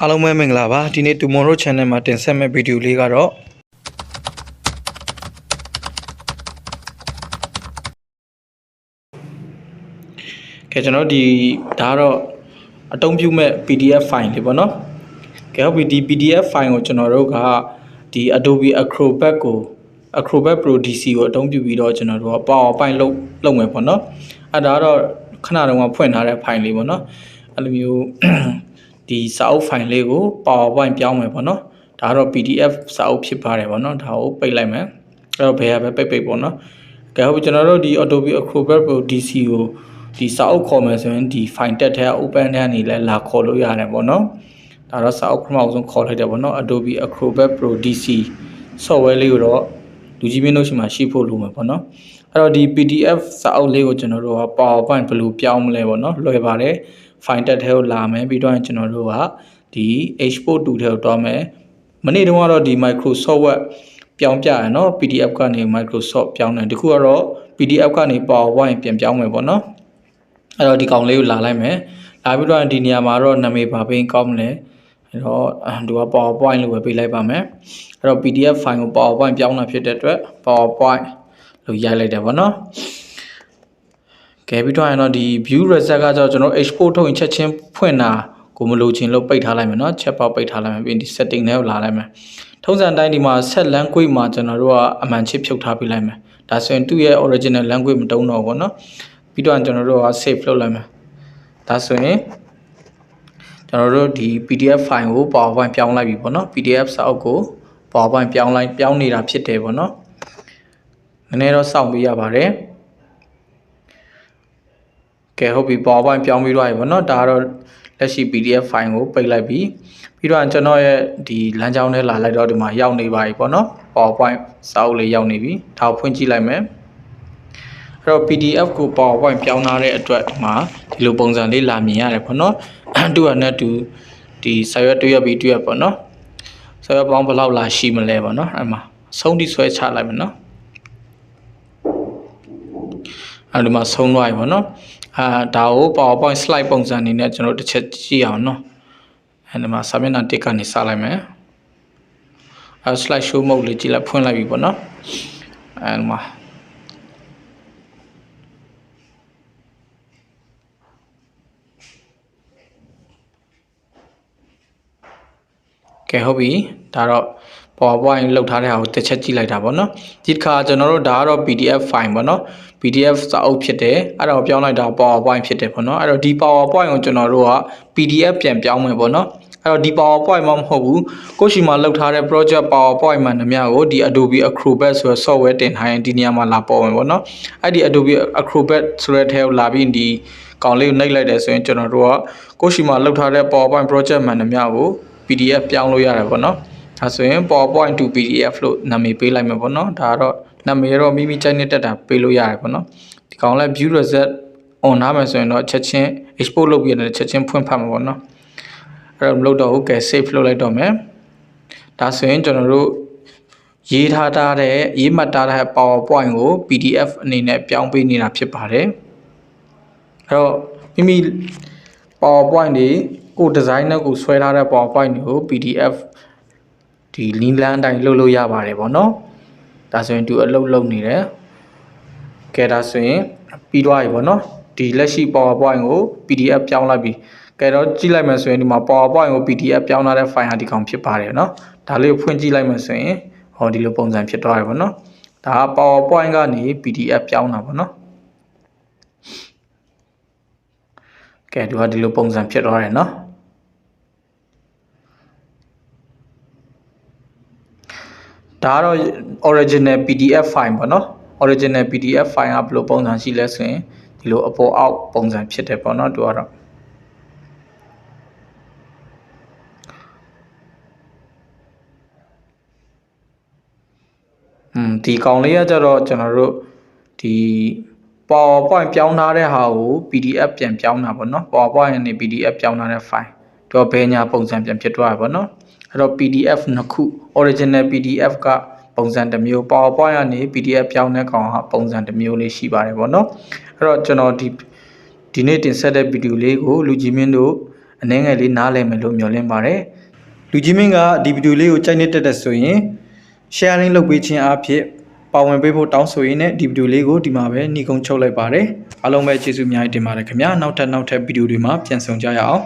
အားလုံးပဲမင်္ဂလာပါဒီနေ့ Tomorrow Channel မှာတင်ဆက်မယ့်ဗီဒီယိုလေးကတော့ကျွန်တော်ဒီဒါကတော့အသုံးပြုမဲ့ PDF file လေးပေါ့နော်ဟုတ်ပြီဒီ PDF file ကိုကျွန်တော်တို့ကဒီ Adobe Acrobat Pro DC ကိုအသုံးပြုပြီးတော့ကျွန်တော်တို့က PowerPoint လုပ်မယ်ပေါ့နော်အဲ့ဒါကတော့ခဏတုန်းကဖွင့်ထားတဲ့ file လေးပေါ့နော်အဲ့လိုမျိုးဒီစာအုပ် file လေးကို PowerPoint ပြောင်းမယ်ပေါ့နော်ဒါကတော့ PDF စာအုပ်ဖြစ်ပါတယ်ပေါ့နော်ဒါကိုပိတ်လိုက်မယ်အဲ့တော့ဘယ်ဟာပဲပိတ်ပေါ့နော်ဟုတ်ပြီကျွန်တော်တို့ဒီ Adobe Acrobat Pro DC ကိုဒီစာအုပ်ခေါ်မယ်ဆိုရင်ဒီ file တက်ထဲ open ထဲကနေလည်းလာခေါ်လို့ရတယ်ပေါ့နော်ဒါတော့စာအုပ်ပထမဆုံးခေါ်လိုက်တယ်ပေါ့နော် Adobe Acrobat Pro DC software လေးကိုတော့လူကြီးမင်းတို့ရှိမှရှိဖို့လိုမှာပေါ့နော်အဲ့တော့ဒီ PDF စာအုပ်လေးကိုကျွန်တော်တို့က PowerPoint ဘယ်လိုပြောင်းမလဲပေါ့နော်လွယ်ပါတယ် file တက်ထဲကိုလာမယ်ပြီးတော့ကျွန်တော်တို့ကဒီ export to ထဲကိုတွားမယ်မနေ့တုန်းကတော့ဒီ Microsoft Word ပြောင်းပြရနော် PDF ကနေ Microsoft ပြောင်းတယ်ဒီခုကတော့ PDF ကနေ PowerPoint ပြန်ပြောင်းမယ်ပေါ့နော်အဲ့တော့ဒီကောင်လေးကိုလာလိုက်မယ်လာပြီးတော့ဒီနေရာမှာတော့နာမည်ပါပေးကောင်းမလဲအဲ့တော့သူက PowerPoint လို့ပဲပေးလိုက်ပါမယ်အဲ့တော့ PDF file ကို PowerPoint ပြောင်းတာဖြစ်တဲ့အတွက် PowerPoint လို့ရိုက်လိုက်တယ်ပေါ့နော်ကဲပြီးတော့ရင်တော့ဒီ view result ကကျွန်တော် export ထုတ်ရင်ချက်ချင်းဖွင့်တာကိုမလိုချင်လို့ပိတ်ထားလိုက်မယ်နော်ချက်ပေါက်ပိတ်ထားလိုက်မယ်ပြီးဒီ setting ထဲကိုလာလိုက်မယ်ထုံးစံတိုင်းဒီမှာ set language မှာကျွန်တော်တို့ကအမှန်ချစ်ဖြုတ်ထားပေးလိုက်မယ်ဒါဆိုရင်သူ့ရဲ့ original language မတုံးတော့ဘူးနော်ပြီးတော့ကျွန်တော်တို့က save လုပ်လိုက်မယ်ဒါဆိုရင်ကျွန်တော်တို့ဒီ PDF file ကို PowerPoint ပြောင်းလိုက်ပြီပေါ့နော် PDF စာအုပ်ကို PowerPoint ပြောင်းနေတာဖြစ်တယ်ပေါ့နော်နည်းနည်းတော့စောင့်ပေးရပါတယ်ကဲဟုတ်ပြီ PowerPoint ပြောင်းပြီးတော့ပြီပေါ့နော်ဒါကတော့လက်ရှိ PDF file ကိုပိတ်လိုက်ပြီပြီးတော့ကျွန်တော်ရဲ့ဒီလမ်းကြောင်းထဲလာလိုက်တော့ဒီမှာရောက်နေပါပြီပေါ့နော် PowerPoint စာအုပ်လေးရောက်နေပြီဒါကိုဖွင့်ကြည့်လိုက်မယ်အဲ့တော့ PDF ကို PowerPoint ပြောင်းထားတဲ့အတွက်ဒီမှာဒီလိုပုံစံလေးလာမြင်ရတယ်ပေါ့နော်တူရနဲ့တူဒီစာရွက်တွေ့ရပြီးတွေ့ရပေါ့နော်စာရွက်ပေါင်းဘယ်လောက်လာရှိမလဲပေါ့နော်အဲ့မှာဆုံးထိဆွဲချလိုက်မယ်နော်အဲ့ဒီမှာဆုံးသွားပြီပေါ့နော်ဒါကို PowerPoint slide ပုံစံအနေနဲ့ကျွန်တော်တစ်ချက်ကြည့်အောင်နော်အဲ့ဒီမှာစာမျက်နှာ1ကနေစလိုက်မယ်slide show mode လေးကြည့်လိုက်ဖွင့်လိုက်ပြီပေါ့နော်အဲ့ဒီမှာကဲဟုတ်ပြီဒါတော့ PowerPoint လောက်ထားတဲ့ဟာကိုတစ်ချက်ကြည့်လိုက်တာပေါ့နော်ဒီတစ်ခါကျွန်တော်တို့ဒါကတော့ PDF file ပေါ့နော် PDF စာအုပ်ဖြစ်တယ်အဲ့ဒါကိုပြောင်းလိုက်တာ PowerPoint ဖြစ်တယ်ပေါ့နော်အဲ့တော့ဒီ PowerPoint ကိုကျွန်တော်တို့က PDF ပြန်ပြောင်းမယ်ပေါ့နော်အဲ့တော့ဒီ PowerPoint မှမဟုတ်ဘူးကိုရှိမှာလောက်ထားတဲ့ project PowerPoint မှန်သမျှကိုဒီ Adobe Acrobat ဆိုတဲ့ software တင်ထားရင်ဒီနေရာမှာလာပေါ်မယ်ပေါ့နော်အဲ့ဒီ Adobe Acrobat ဆိုတဲ့ထဲကိုလာပြီးဒီကောင်လေးကိုနှိပ်လိုက်တယ်ဆိုရင်ကျွန်တော်တို့ကကိုရှိမှာလောက်ထားတဲ့ PowerPoint project မှန်သမျှကို PDF ပြောင်းလို့ရတယ်ပေါ့နော်ဒါဆိုရင် PowerPoint to PDF လို့နာမည်ပေးလိုက်မယ်ပေါ့နော်ဒါတော့နာမည်တော့မိမိကြိုက်နေတက်တာပေးလို့ရတယ်ပေါ့နော်ဒီကောင်လည်း view result on ထားမယ်ဆိုရင်တော့ချက်ချင်း export လုပ်ပြီးတော့ချက်ချင်းဖွင့်ဖတ်မှာပေါ့နော်အဲ့တော့မလုပ်တော့ဘူးကဲ save လုပ်လိုက်တော့မယ်ဒါဆိုရင်ကျွန်တော်တို့ရေးမှတ်ထားတဲ့ PowerPoint ကို PDF အနေနဲ့ပြောင်းပေးနေတာဖြစ်ပါတယ်အဲ့တော့မိမိ PowerPoint တွေကိုဒီဇိုင်းနဲ့ကိုဆွဲထားတဲ့ PowerPoint တွေကို PDF ဒီလင်းလန်းအတိုင်းလုပ်လို့ရပါတယ်ပေါ့နော်ဒါဆိုရင်သူအလုပ်နေတယ်ကဲဒါဆိုရင်ပြီးသွားပြီပေါ့နော်ဒီလက်ရှိ PowerPoint ကို PDF ပြောင်းလိုက်ပြီကဲတော့ကြည့်လိုက်မယ်ဆိုရင်ဒီမှာ PowerPoint ကို PDF ပြောင်းထားတဲ့ file ဟာဒီကောင်ဖြစ်ပါတယ်နော်ဒါလေးကိုဖွင့်ကြည့်လိုက်မယ်ဆိုရင်ဟောဒီလိုပုံစံဖြစ်သွားတယ်ပေါ့နော်ဒါက PowerPoint ကနေ PDF ပြောင်းတာပေါ့နော်ကဲဒီကဒီလိုပုံစံဖြစ်သွားတယ်နော်ဒါကတော့ original PDF file ပေါ့နော် original PDF file ကဘယ်လိုပုံစံရှိလဲဆိုရင်ဒီလိုအပေါ်အောက်ပုံစံဖြစ်တယ်ပေါ့နော်သူကတော့ဒီကောင်လေးကကြတော့ကျွန်တော်တို့ဒီ PowerPoint ပြောင်းထားတဲ့ဟာကို PDF ပြန်ပြောင်းတာပေါ့နော် PowerPoint နဲ့ PDF ပြောင်းထားတဲ့ file တော့ဘယ်ညာပုံစံပြန်ဖြစ်သွားတာပေါ့နော်အဲ့တော့ PDF နှစ်ခု original PDF ကပုံစံတစ်မျိုး PowerPoint ကနေ PDF ပြောင်းတဲ့ကောင်ဟာပုံစံတစ်မျိုးလေးရှိပါတယ်ပေါ့နော်အဲ့တော့ကျွန်တော်ဒီနေ့တင်ဆက်တဲ့ဗီဒီယိုလေးကိုလူကြီးမင်းတို့ အနေငယ်လေးနားလည်မယ်လို့မျှော်လင့်ပါတယ်လူကြီးမင်းကဒီဗီဒီယိုလေးကိုကြိုက်နေတဲ့ဆိုရင် sharing လုပ်ပေးခြင်းအဖြစ်ပါဝင်ပေးဖို့တောင်းဆိုရင်းနဲ့ဒီဗီဒီယိုလေးကိုဒီမှာပဲနှီးကုန်းချုပ်လိုက်ပါတယ်အားလုံးပဲကျေးဇူးအများကြီးတင်ပါတယ်ခင်ဗျာနောက်ထပ်ဗီဒီယိုတွေမှာပြန်ဆုံကြရအောင်